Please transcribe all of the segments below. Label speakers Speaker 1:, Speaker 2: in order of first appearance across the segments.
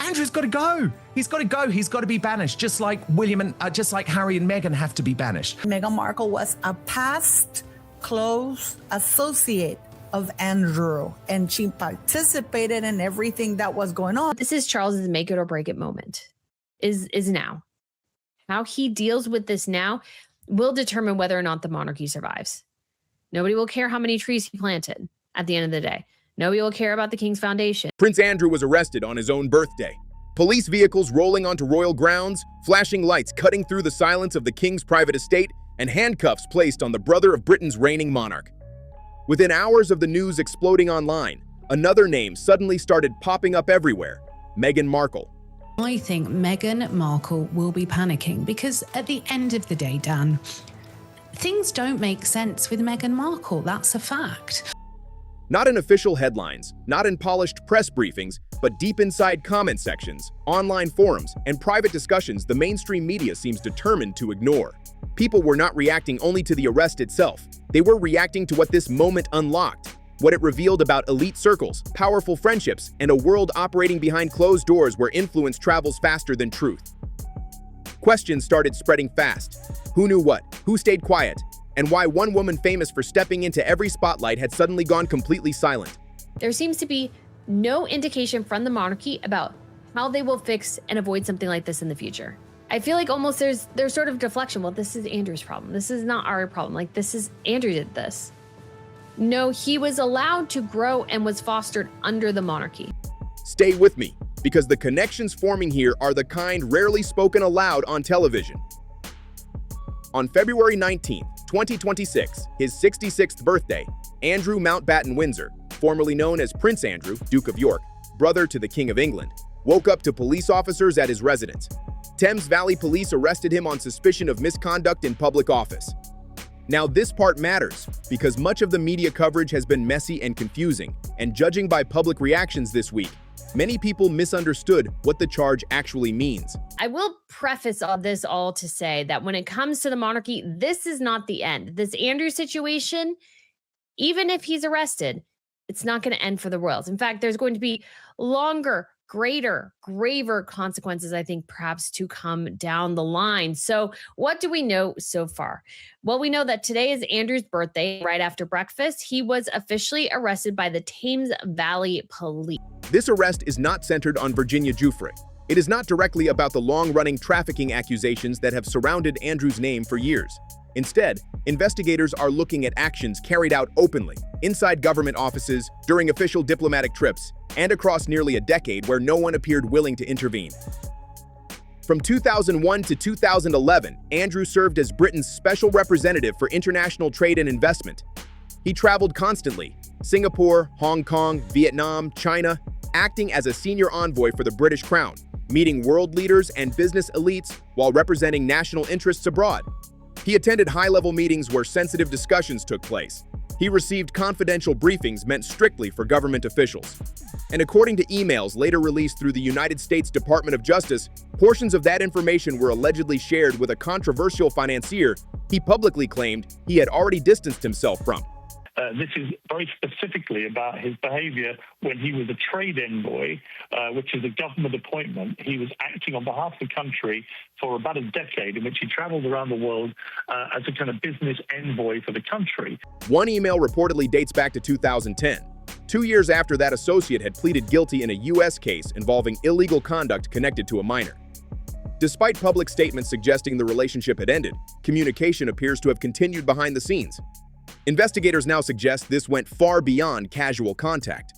Speaker 1: Andrew's got to go. He's got to go. He's got to be banished, just like just like Harry and Meghan have to be banished.
Speaker 2: Meghan Markle was a past close associate of Andrew, and she participated in everything that was going on.
Speaker 3: This is Charles's make it or break it moment. Is now. How he deals with this now will determine whether or not the monarchy survives. Nobody will care how many trees he planted at the end of the day. Nobody will care about the King's Foundation.
Speaker 4: Prince Andrew was arrested on his own birthday. Police vehicles rolling onto royal grounds, flashing lights cutting through the silence of the King's private estate, and handcuffs placed on the brother of Britain's reigning monarch. Within hours of the news exploding online, another name suddenly started popping up everywhere: Meghan Markle.
Speaker 5: I think Meghan Markle will be panicking because at the end of the day, Dan, things don't make sense with Meghan Markle. That's a fact.
Speaker 4: Not in official headlines, not in polished press briefings, but deep inside comment sections, online forums, and private discussions the mainstream media seems determined to ignore. People were not reacting only to the arrest itself. They were reacting to what this moment unlocked, what it revealed about elite circles, powerful friendships, and a world operating behind closed doors where influence travels faster than truth. Questions started spreading fast. Who knew what? Who stayed quiet? And why one woman famous for stepping into every spotlight had suddenly gone completely silent.
Speaker 3: There seems to be no indication from the monarchy about how they will fix and avoid something like this in the future. I feel like almost there's sort of deflection. Well, this is Andrew's problem. This is not our problem. Like, this is Andrew did this. No, he was allowed to grow and was fostered under the monarchy.
Speaker 4: Stay with me, because the connections forming here are the kind rarely spoken aloud on television. On February 19th, 2026, his 66th birthday, Andrew Mountbatten Windsor, formerly known as Prince Andrew, Duke of York, brother to the King of England, woke up to police officers at his residence. Thames Valley Police arrested him on suspicion of misconduct in public office. Now this part matters, because much of the media coverage has been messy and confusing, and judging by public reactions this week, many people misunderstood what the charge actually means.
Speaker 3: I will preface all this to say that when it comes to the monarchy, this is not the end. This Andrew situation, even if he's arrested, it's not going to end for the royals. In fact, there's going to be longer, greater, graver consequences, I think, perhaps to come down the line. So what do we know so far? Well, we know that today is Andrew's birthday. Right after breakfast, he was officially arrested by the Thames Valley Police.
Speaker 4: This arrest is not centered on Virginia Giuffre. It is not directly about the long-running trafficking accusations that have surrounded Andrew's name for years. Instead, investigators are looking at actions carried out openly, inside government offices, during official diplomatic trips, and across nearly a decade where no one appeared willing to intervene. From 2001 to 2011, Andrew served as Britain's special representative for international trade and investment. He traveled constantly: Singapore, Hong Kong, Vietnam, China, acting as a senior envoy for the British Crown, meeting world leaders and business elites while representing national interests abroad. He attended high-level meetings where sensitive discussions took place. He received confidential briefings meant strictly for government officials. And according to emails later released through the United States Department of Justice, portions of that information were allegedly shared with a controversial financier he publicly claimed he had already distanced himself from.
Speaker 6: This is very specifically about his behavior when he was a trade envoy, which is a government appointment. He was acting on behalf of the country for about a decade, in which he traveled around the world as a kind of business envoy for the country.
Speaker 4: One email reportedly dates back to 2010, 2 years after that associate had pleaded guilty in a U.S. case involving illegal conduct connected to a minor. Despite public statements suggesting the relationship had ended, communication appears to have continued behind the scenes. Investigators now suggest this went far beyond casual contact.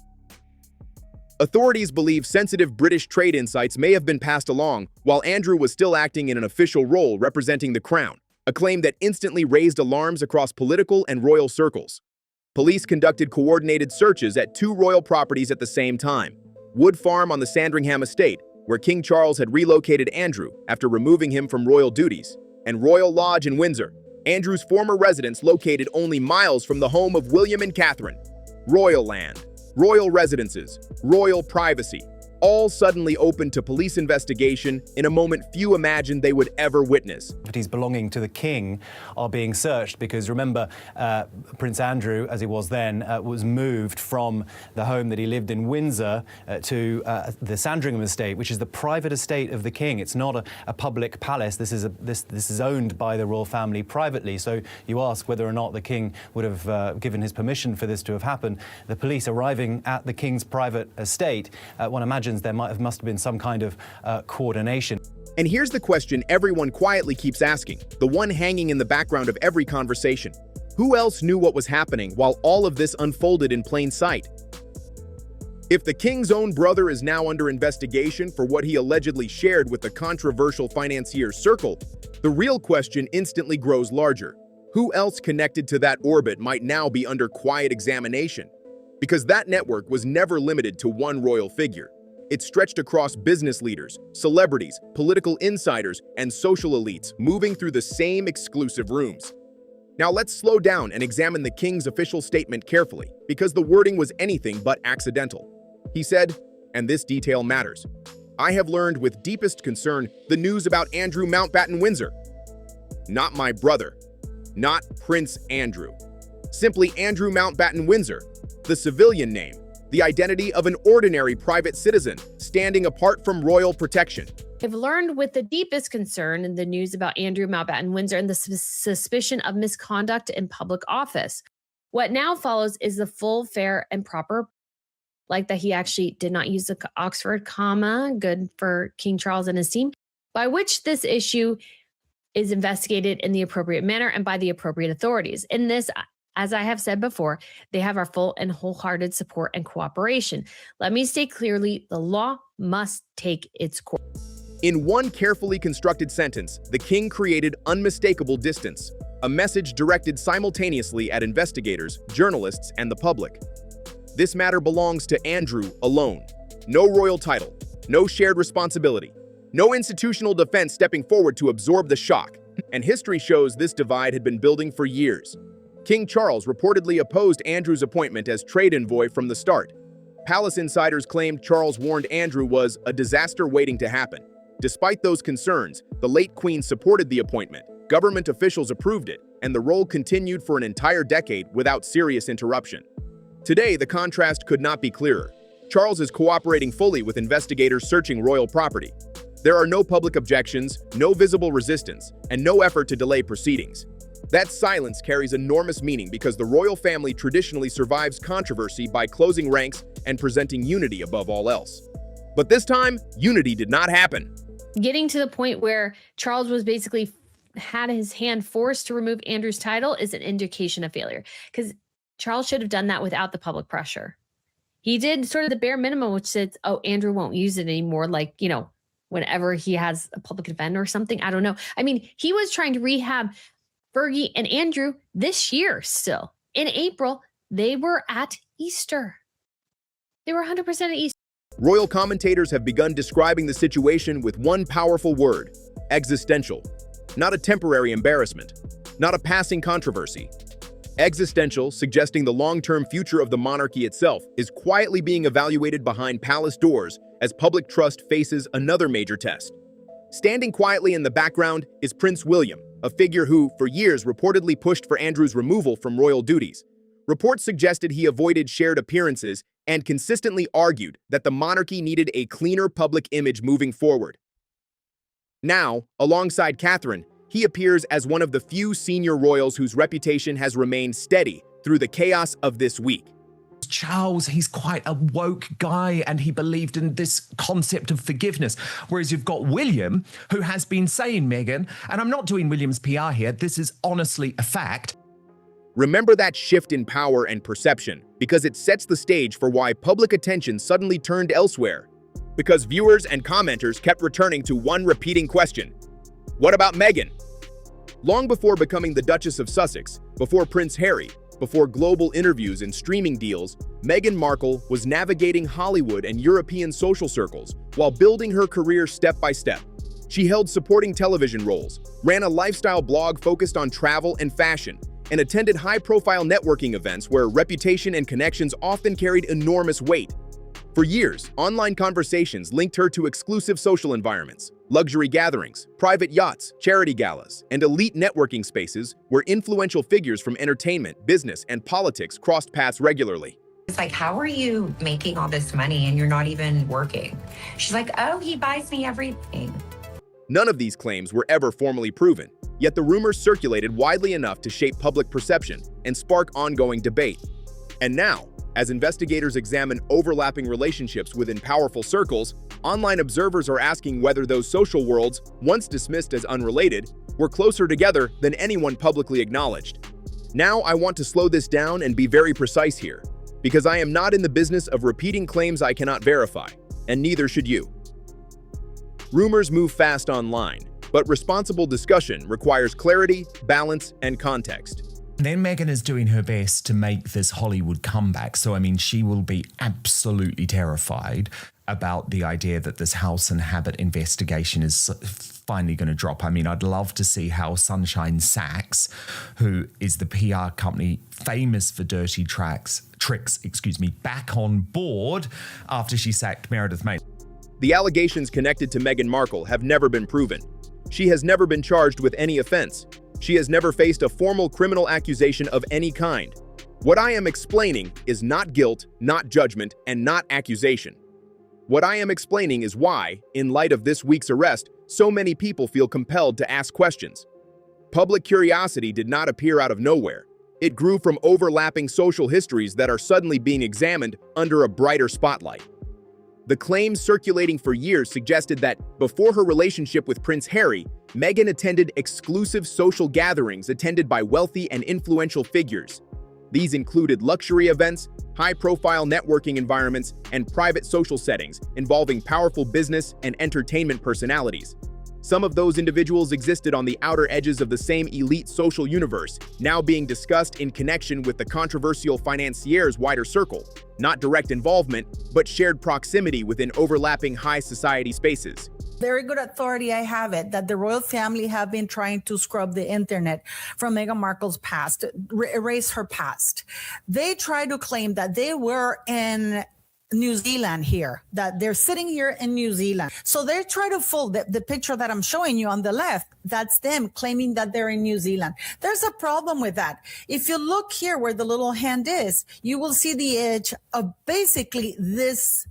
Speaker 4: Authorities believe sensitive British trade insights may have been passed along while Andrew was still acting in an official role representing the Crown, a claim that instantly raised alarms across political and royal circles. Police conducted coordinated searches at 2 royal properties at the same time: Wood Farm on the Sandringham estate, where King Charles had relocated Andrew after removing him from royal duties, and Royal Lodge in Windsor, Andrew's former residence located only miles from the home of William and Catherine. Royal land, royal residences, royal privacy. all suddenly open to police investigation in a moment few imagined they would ever witness.
Speaker 7: Properties belonging to the king are being searched because, remember, Prince Andrew, as he was then, was moved from the home that he lived in Windsor to the Sandringham estate, which is the private estate of the king. It's not a public palace. This is owned by the royal family privately. So you ask whether or not the king would have given his permission for this to have happened. The police arriving at the king's private estate, one imagines there must have been some kind of coordination.
Speaker 4: And here's the question everyone quietly keeps asking, the one hanging in the background of every conversation. Who else knew what was happening while all of this unfolded in plain sight? If the king's own brother is now under investigation for what he allegedly shared with the controversial financier Circle, the real question instantly grows larger. Who else connected to that orbit might now be under quiet examination? Because that network was never limited to one royal figure. It stretched across business leaders, celebrities, political insiders, and social elites moving through the same exclusive rooms. Now let's slow down and examine the king's official statement carefully, because the wording was anything but accidental. He said, and this detail matters, "I have learned with deepest concern the news about Andrew Mountbatten Windsor. Not my brother, not Prince Andrew. Simply Andrew Mountbatten Windsor, the civilian name, the identity of an ordinary private citizen standing apart from royal protection."
Speaker 3: I've learned with the deepest concern in the news about Andrew Mountbatten Windsor and the suspicion of misconduct in public office. What now follows is the full, fair, and proper, like that he actually did not use the Oxford comma, good for King Charles and his team, by which this issue is investigated in the appropriate manner and by the appropriate authorities. In this, as I have said before, they have our full and wholehearted support and cooperation. Let me state clearly, the law must take its course.
Speaker 4: In one carefully constructed sentence, the king created unmistakable distance, a message directed simultaneously at investigators, journalists, and the public. This matter belongs to Andrew alone. No royal title, no shared responsibility, no institutional defense stepping forward to absorb the shock. And history shows this divide had been building for years. King Charles reportedly opposed Andrew's appointment as trade envoy from the start. Palace insiders claimed Charles warned Andrew was a disaster waiting to happen. Despite those concerns, the late Queen supported the appointment, government officials approved it, and the role continued for an entire decade without serious interruption. Today, the contrast could not be clearer. Charles is cooperating fully with investigators searching royal property. There are no public objections, no visible resistance, and no effort to delay proceedings. That silence carries enormous meaning because the royal family traditionally survives controversy by closing ranks and presenting unity above all else. But this time, unity did not happen.
Speaker 3: Getting to the point where Charles was basically had his hand forced to remove Andrew's title is an indication of failure, because Charles should have done that without the public pressure. He did sort of the bare minimum, which says, oh, Andrew won't use it anymore, like, you know, whenever he has a public event or something. I don't know. I mean, he was trying to rehab Fergie and Andrew this year still. In April, they were at Easter. They were 100% at Easter.
Speaker 4: Royal commentators have begun describing the situation with one powerful word: existential. Not a temporary embarrassment, not a passing controversy. Existential, suggesting the long-term future of the monarchy itself, is quietly being evaluated behind palace doors as public trust faces another major test. Standing quietly in the background is Prince William, a figure who, for years, reportedly pushed for Andrew's removal from royal duties. Reports suggested he avoided shared appearances and consistently argued that the monarchy needed a cleaner public image moving forward. Now, alongside Catherine, he appears as one of the few senior royals whose reputation has remained steady through the chaos of this week.
Speaker 1: Charles, he's quite a woke guy and he believed in this concept of forgiveness. Whereas you've got William, who has been saying, Meghan, and I'm not doing William's PR here, this is honestly a fact.
Speaker 4: Remember that shift in power and perception, because it sets the stage for why public attention suddenly turned elsewhere. Because viewers and commenters kept returning to one repeating question: what about Meghan? Long before becoming the Duchess of Sussex, before Prince Harry, before global interviews and streaming deals, Meghan Markle was navigating Hollywood and European social circles while building her career step by step. She held supporting television roles, ran a lifestyle blog focused on travel and fashion, and attended high-profile networking events where reputation and connections often carried enormous weight. For years, online conversations linked her to exclusive social environments, luxury gatherings, private yachts, charity galas, and elite networking spaces where influential figures from entertainment, business, and politics crossed paths regularly.
Speaker 8: It's like, how are you making all this money and you're not even working? She's like, oh, he buys me everything.
Speaker 4: None of these claims were ever formally proven, yet the rumors circulated widely enough to shape public perception and spark ongoing debate. And now, as investigators examine overlapping relationships within powerful circles, online observers are asking whether those social worlds, once dismissed as unrelated, were closer together than anyone publicly acknowledged. Now I want to slow this down and be very precise here, because I am not in the business of repeating claims I cannot verify, and neither should you. Rumors move fast online, but responsible discussion requires clarity, balance, and context.
Speaker 1: Then Meghan is doing her best to make this Hollywood comeback. So, I mean, she will be absolutely terrified about the idea that this House and Habit investigation is finally going to drop. I mean, I'd love to see how Sunshine Sachs, who is the PR company famous for dirty tricks, back on board after she sacked Meredith May.
Speaker 4: The allegations connected to Meghan Markle have never been proven. She has never been charged with any offense. She has never faced a formal criminal accusation of any kind. What I am explaining is not guilt, not judgment, and not accusation. What I am explaining is why, in light of this week's arrest, so many people feel compelled to ask questions. Public curiosity did not appear out of nowhere. It grew from overlapping social histories that are suddenly being examined under a brighter spotlight. The claims circulating for years suggested that, before her relationship with Prince Harry, Meghan attended exclusive social gatherings attended by wealthy and influential figures. These included luxury events, high-profile networking environments, and private social settings involving powerful business and entertainment personalities. Some of those individuals existed on the outer edges of the same elite social universe, now being discussed in connection with the controversial financier's wider circle. Not direct involvement, but shared proximity within overlapping high society spaces.
Speaker 2: Very good authority, I have it, that the royal family have been trying to scrub the internet from Meghan Markle's past, erase her past. They try to claim that they were in New Zealand here, that they're sitting here in New Zealand. So they try to fool the picture that I'm showing you on the left. That's them claiming that they're in New Zealand. There's a problem with that. If you look here where the little hand is, you will see the edge of basically this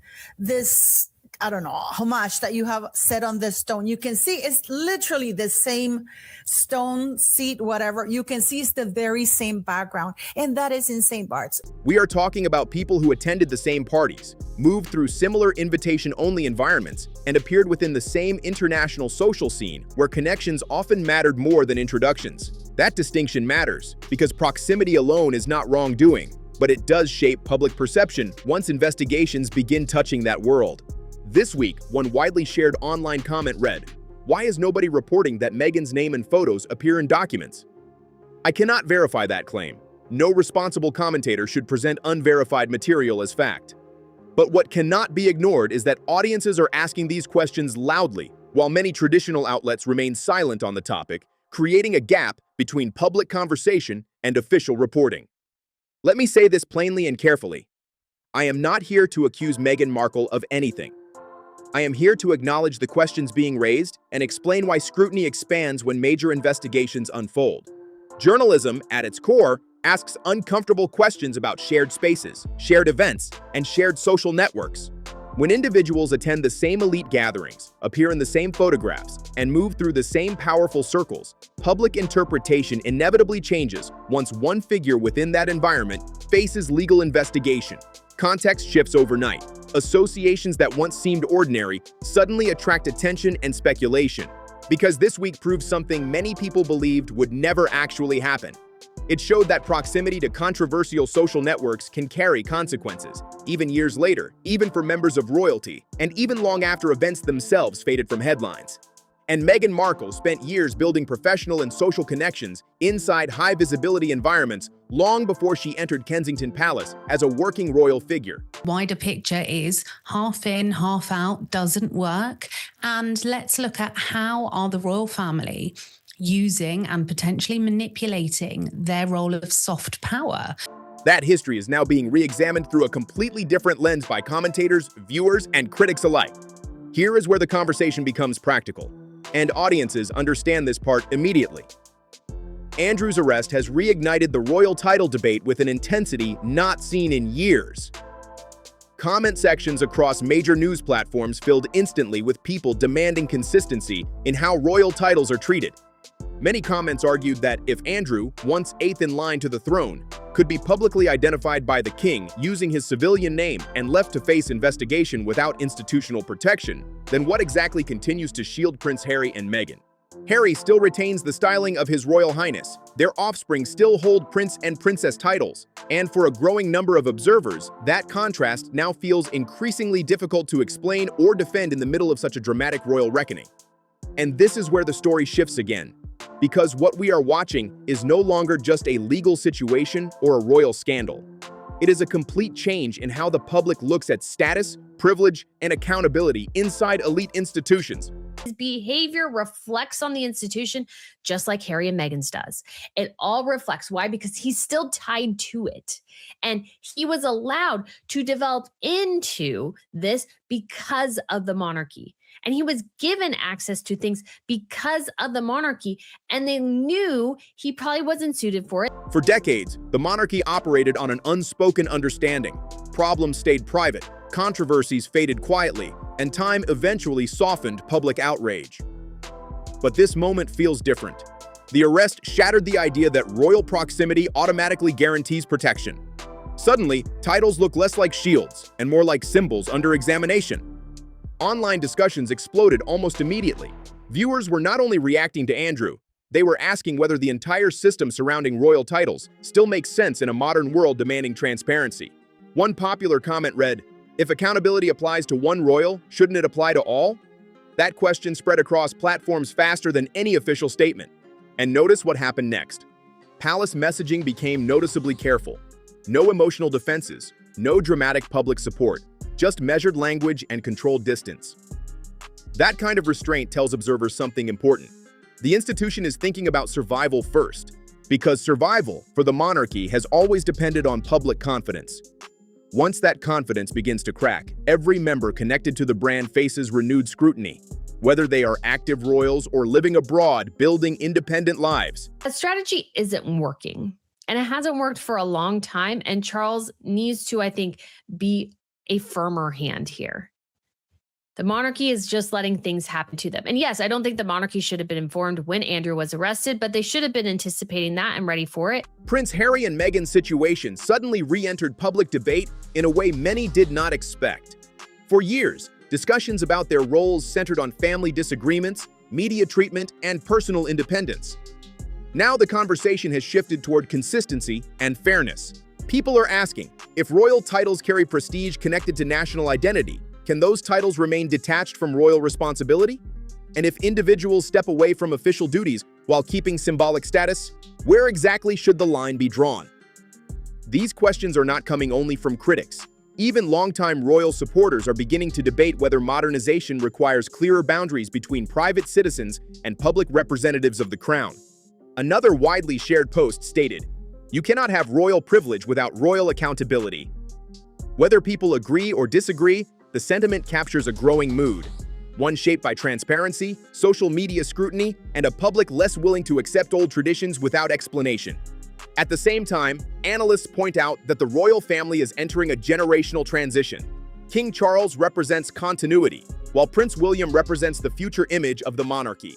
Speaker 2: I don't know, homage that you have set on this stone. You can see it's literally the same stone, seat, whatever. You can see it's the very same background. And that is in St. Bart's.
Speaker 4: We are talking about people who attended the same parties, moved through similar invitation-only environments, and appeared within the same international social scene where connections often mattered more than introductions. That distinction matters because proximity alone is not wrongdoing, but it does shape public perception once investigations begin touching that world. This week, one widely shared online comment read, "Why is nobody reporting that Meghan's name and photos appear in documents?" I cannot verify that claim. No responsible commentator should present unverified material as fact. But what cannot be ignored is that audiences are asking these questions loudly, while many traditional outlets remain silent on the topic, creating a gap between public conversation and official reporting. Let me say this plainly and carefully. I am not here to accuse Meghan Markle of anything. I am here to acknowledge the questions being raised and explain why scrutiny expands when major investigations unfold. Journalism, at its core, asks uncomfortable questions about shared spaces, shared events, and shared social networks. When individuals attend the same elite gatherings, appear in the same photographs, and move through the same powerful circles, public interpretation inevitably changes once one figure within that environment faces legal investigation. Context shifts overnight. Associations that once seemed ordinary suddenly attract attention and speculation, because this week proved something many people believed would never actually happen. It showed that proximity to controversial social networks can carry consequences, even years later, even for members of royalty, and even long after events themselves faded from headlines. And Meghan Markle spent years building professional and social connections inside high-visibility environments long before she entered Kensington Palace as a working royal figure.
Speaker 5: Wider picture is half in, half out, doesn't work. And let's look at how are the royal family using and potentially manipulating their role of soft power.
Speaker 4: That history is now being re-examined through a completely different lens by commentators, viewers, and critics alike. Here is where the conversation becomes practical, and audiences understand this part immediately. Andrew's arrest has reignited the royal title debate with an intensity not seen in years. Comment sections across major news platforms filled instantly with people demanding consistency in how royal titles are treated. Many comments argued that if Andrew, once eighth in line to the throne, could be publicly identified by the king using his civilian name and left to face investigation without institutional protection, then what exactly continues to shield Prince Harry and Meghan? Harry still retains the styling of His Royal Highness, their offspring still hold prince and princess titles, and for a growing number of observers, that contrast now feels increasingly difficult to explain or defend in the middle of such a dramatic royal reckoning. And this is where the story shifts again, because what we are watching is no longer just a legal situation or a royal scandal. It is a complete change in how the public looks at status, privilege, and accountability inside elite institutions.
Speaker 3: His behavior reflects on the institution just like Harry and Meghan's does. It all reflects. Why? Because he's still tied to it. And he was allowed to develop into this because of the monarchy. And he was given access to things because of the monarchy, and they knew he probably wasn't suited for it.
Speaker 4: For decades, the monarchy operated on an unspoken understanding. Problems stayed private, controversies faded quietly, and time eventually softened public outrage. But this moment feels different. The arrest shattered the idea that royal proximity automatically guarantees protection. Suddenly, titles look less like shields and more like symbols under examination. Online discussions exploded almost immediately. Viewers were not only reacting to Andrew, they were asking whether the entire system surrounding royal titles still makes sense in a modern world demanding transparency. One popular comment read, "If accountability applies to one royal, shouldn't it apply to all?" That question spread across platforms faster than any official statement. And notice what happened next. Palace messaging became noticeably careful. No emotional defenses, no dramatic public support, just measured language and controlled distance. That kind of restraint tells observers something important. The institution is thinking about survival first, because survival for the monarchy has always depended on public confidence. Once that confidence begins to crack, every member connected to the brand faces renewed scrutiny, whether they are active royals or living abroad, building independent lives.
Speaker 3: That strategy isn't working, and it hasn't worked for a long time, and Charles needs to, I think, be a firmer hand here. The monarchy is just letting things happen to them. And yes, I don't think the monarchy should have been informed when Andrew was arrested, but they should have been anticipating that and ready for it.
Speaker 4: Prince Harry and Meghan's situation suddenly re-entered public debate in a way many did not expect. For years, discussions about their roles centered on family disagreements, media treatment, and personal independence. Now the conversation has shifted toward consistency and fairness. People are asking, if royal titles carry prestige connected to national identity, can those titles remain detached from royal responsibility? And if individuals step away from official duties while keeping symbolic status, where exactly should the line be drawn? These questions are not coming only from critics. Even longtime royal supporters are beginning to debate whether modernization requires clearer boundaries between private citizens and public representatives of the crown. Another widely shared post stated, "You cannot have royal privilege without royal accountability." Whether people agree or disagree, the sentiment captures a growing mood, one shaped by transparency, social media scrutiny, and a public less willing to accept old traditions without explanation. At the same time, analysts point out that the royal family is entering a generational transition. King Charles represents continuity, while Prince William represents the future image of the monarchy.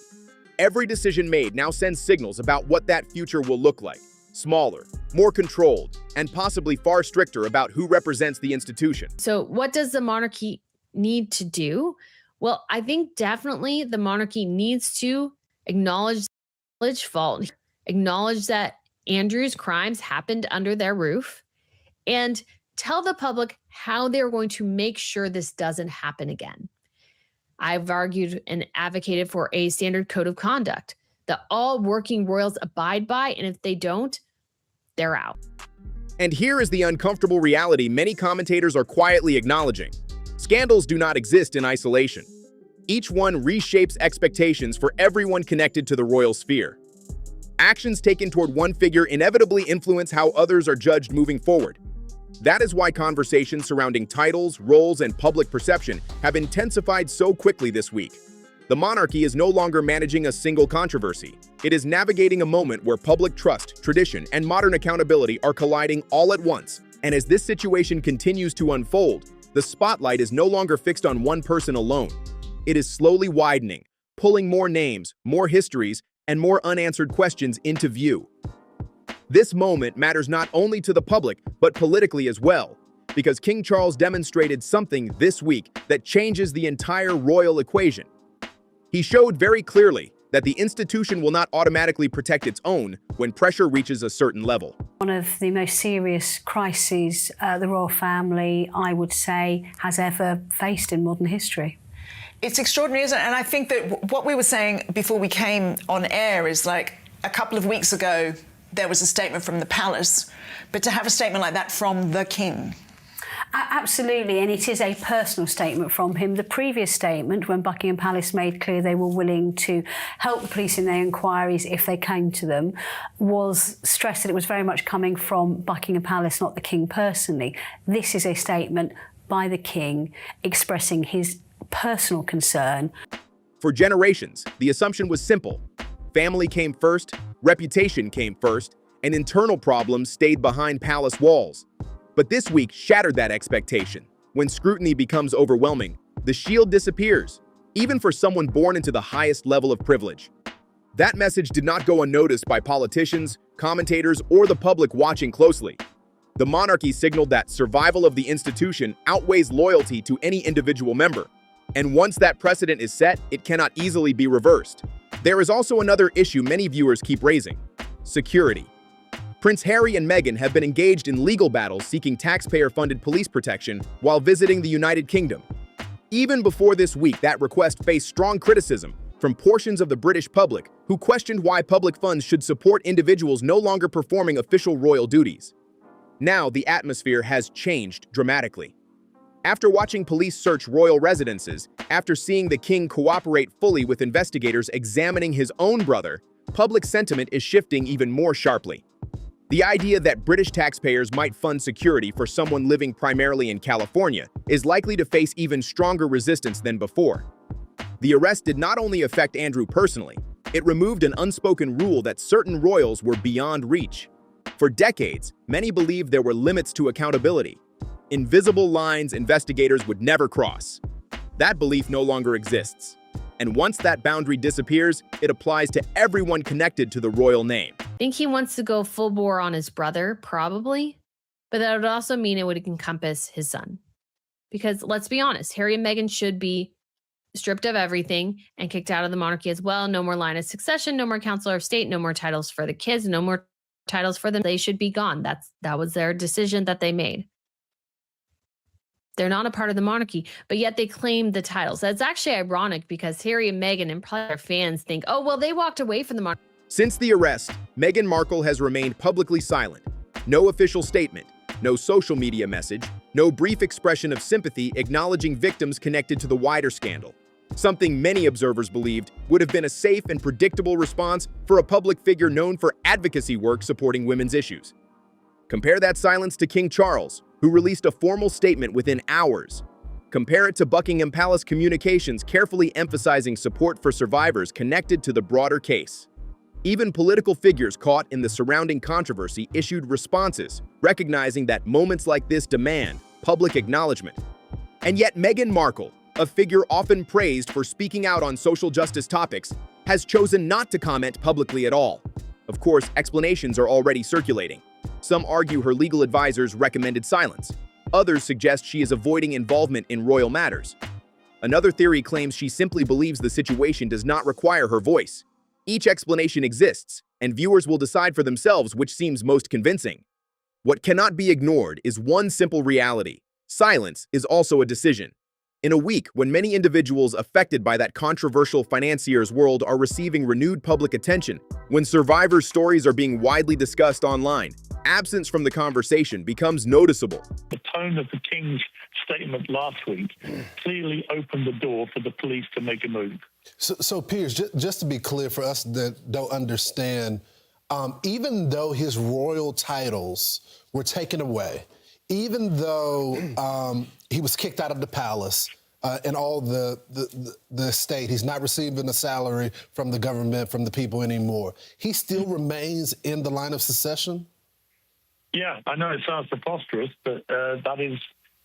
Speaker 4: Every decision made now sends signals about what that future will look like. Smaller, more controlled, and possibly far stricter about who represents the institution.
Speaker 3: So what does the monarchy need to do? Well, I think definitely the monarchy needs to acknowledge fault, acknowledge that Andrew's crimes happened under their roof, and tell the public how they're going to make sure this doesn't happen again. I've argued and advocated for a standard code of conduct that all working royals abide by, and if they don't, they're out.
Speaker 4: And here is the uncomfortable reality many commentators are quietly acknowledging. Scandals do not exist in isolation. Each one reshapes expectations for everyone connected to the royal sphere. Actions taken toward one figure inevitably influence how others are judged moving forward. That is why conversations surrounding titles, roles, and public perception have intensified so quickly this week. The monarchy is no longer managing a single controversy. It is navigating a moment where public trust, tradition, and modern accountability are colliding all at once. And as this situation continues to unfold, the spotlight is no longer fixed on one person alone. It is slowly widening, pulling more names, more histories, and more unanswered questions into view. This moment matters not only to the public, but politically as well, because King Charles demonstrated something this week that changes the entire royal equation. He showed very clearly that the institution will not automatically protect its own when pressure reaches a certain level.
Speaker 9: One of the most serious crises the royal family, I would say, has ever faced in modern history.
Speaker 10: It's extraordinary, isn't it? And I think that what we were saying before we came on air is like a couple of weeks ago, there was a statement from the palace, but to have a statement like that from the king.
Speaker 9: Absolutely, and it is a personal statement from him. The previous statement, when Buckingham Palace made clear they were willing to help the police in their inquiries if they came to them, was stressed that it was very much coming from Buckingham Palace, not the king personally. This is a statement by the king expressing his personal concern.
Speaker 4: For generations, the assumption was simple. Family came first, reputation came first, and internal problems stayed behind palace walls. But this week shattered that expectation. When scrutiny becomes overwhelming, the shield disappears, even for someone born into the highest level of privilege. That message did not go unnoticed by politicians, commentators, or the public watching closely. The monarchy signaled that survival of the institution outweighs loyalty to any individual member. And once that precedent is set, it cannot easily be reversed. There is also another issue many viewers keep raising: security. Prince Harry and Meghan have been engaged in legal battles seeking taxpayer-funded police protection while visiting the United Kingdom. Even before this week, that request faced strong criticism from portions of the British public who questioned why public funds should support individuals no longer performing official royal duties. Now, the atmosphere has changed dramatically. After watching police search royal residences, after seeing the king cooperate fully with investigators examining his own brother, public sentiment is shifting even more sharply. The idea that British taxpayers might fund security for someone living primarily in California is likely to face even stronger resistance than before. The arrest did not only affect Andrew personally, it removed an unspoken rule that certain royals were beyond reach. For decades, many believed there were limits to accountability. Invisible lines investigators would never cross. That belief no longer exists. And once that boundary disappears, it applies to everyone connected to the royal name.
Speaker 3: I think he wants to go full bore on his brother, probably. But that would also mean it would encompass his son. Because let's be honest, Harry and Meghan should be stripped of everything and kicked out of the monarchy as well. No more line of succession, no more counselor of state, no more titles for the kids, no more titles for them. They should be gone. That was their decision that they made. They're not a part of the monarchy, but yet they claim the titles. That's actually ironic because Harry and Meghan and probably their fans think, oh, well, they walked away from the monarchy.
Speaker 4: Since the arrest, Meghan Markle has remained publicly silent. No official statement, no social media message, no brief expression of sympathy acknowledging victims connected to the wider scandal. Something many observers believed would have been a safe and predictable response for a public figure known for advocacy work supporting women's issues. Compare that silence to King Charles, who released a formal statement within hours. Compare it to Buckingham Palace communications carefully emphasizing support for survivors connected to the broader case. Even political figures caught in the surrounding controversy issued responses, recognizing that moments like this demand public acknowledgement. And yet Meghan Markle, a figure often praised for speaking out on social justice topics, has chosen not to comment publicly at all. Of course, explanations are already circulating. Some argue her legal advisors recommended silence. Others suggest she is avoiding involvement in royal matters. Another theory claims she simply believes the situation does not require her voice. Each explanation exists, and viewers will decide for themselves which seems most convincing. What cannot be ignored is one simple reality: silence is also a decision. In a week when many individuals affected by that controversial financier's world are receiving renewed public attention, when survivors' stories are being widely discussed online, absence from the conversation becomes noticeable.
Speaker 6: The tone of the King's statement last week clearly opened the door for the police to make a move.
Speaker 11: So Piers, just to be clear for us that don't understand even though his royal titles were taken away, even though he was kicked out of the palace and all the estate, he's not receiving a salary from the government, from the people anymore, he still remains in the line of succession?
Speaker 6: Yeah, I know it sounds preposterous, but that is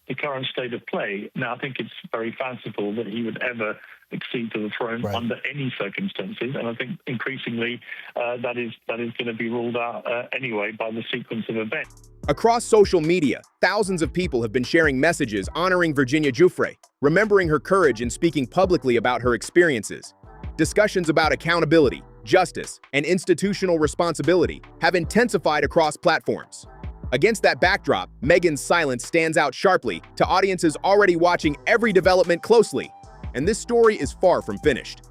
Speaker 6: the current state of play. Now, I think it's very fanciful that he would ever accede to the throne under any circumstances, and I think increasingly that is going to be ruled out anyway by the sequence of events.
Speaker 4: Across social media, thousands of people have been sharing messages honoring Virginia Giuffre, remembering her courage in speaking publicly about her experiences. Discussions about accountability, justice, and institutional responsibility have intensified across platforms. Against that backdrop, Meghan's silence stands out sharply to audiences already watching every development closely. And this story is far from finished.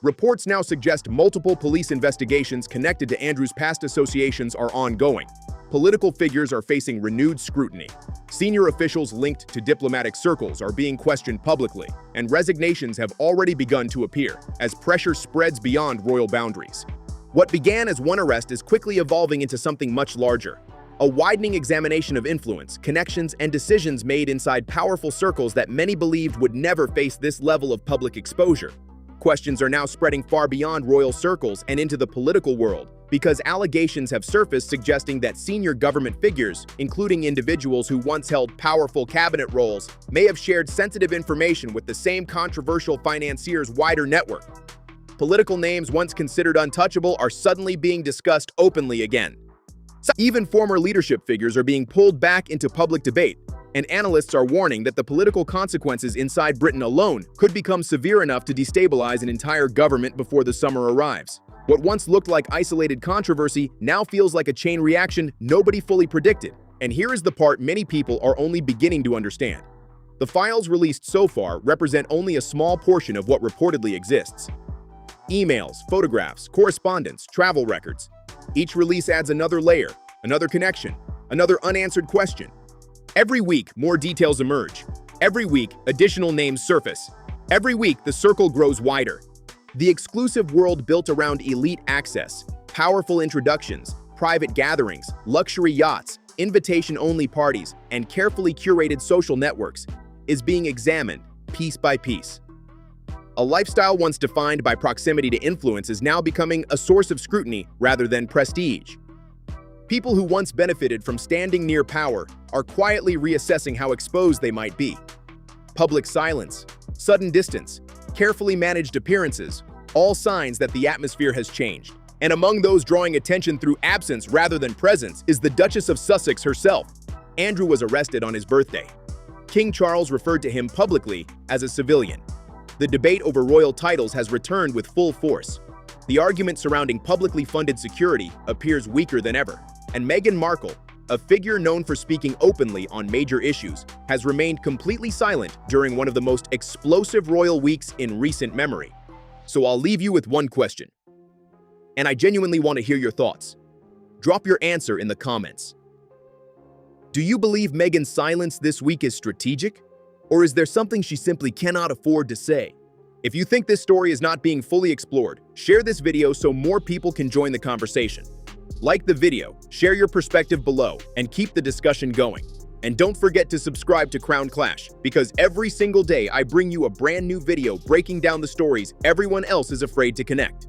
Speaker 4: Reports now suggest multiple police investigations connected to Andrew's past associations are ongoing. Political figures are facing renewed scrutiny. Senior officials linked to diplomatic circles are being questioned publicly, and resignations have already begun to appear as pressure spreads beyond royal boundaries. What began as one arrest is quickly evolving into something much larger. A widening examination of influence, connections, and decisions made inside powerful circles that many believed would never face this level of public exposure. Questions are now spreading far beyond royal circles and into the political world, because allegations have surfaced suggesting that senior government figures, including individuals who once held powerful cabinet roles, may have shared sensitive information with the same controversial financier's wider network. Political names once considered untouchable are suddenly being discussed openly again. Even former leadership figures are being pulled back into public debate, and analysts are warning that the political consequences inside Britain alone could become severe enough to destabilize an entire government before the summer arrives. What once looked like isolated controversy now feels like a chain reaction nobody fully predicted. And here is the part many people are only beginning to understand. The files released so far represent only a small portion of what reportedly exists. Emails, photographs, correspondence, travel records. Each release adds another layer, another connection, another unanswered question. Every week, more details emerge. Every week, additional names surface. Every week, the circle grows wider. The exclusive world built around elite access, powerful introductions, private gatherings, luxury yachts, invitation-only parties, and carefully curated social networks is being examined piece by piece. A lifestyle once defined by proximity to influence is now becoming a source of scrutiny rather than prestige. People who once benefited from standing near power are quietly reassessing how exposed they might be. Public silence, sudden distance, carefully managed appearances, all signs that the atmosphere has changed. And among those drawing attention through absence rather than presence is the Duchess of Sussex herself. Andrew was arrested on his birthday. King Charles referred to him publicly as a civilian. The debate over royal titles has returned with full force. The argument surrounding publicly funded security appears weaker than ever, and Meghan Markle, a figure known for speaking openly on major issues, has remained completely silent during one of the most explosive royal weeks in recent memory. So I'll leave you with one question, and I genuinely want to hear your thoughts. Drop your answer in the comments. Do you believe Meghan's silence this week is strategic? Or is there something she simply cannot afford to say? If you think this story is not being fully explored, share this video so more people can join the conversation. Like the video, share your perspective below, and keep the discussion going. And don't forget to subscribe to CrownClash, because every single day I bring you a brand new video breaking down the stories everyone else is afraid to connect.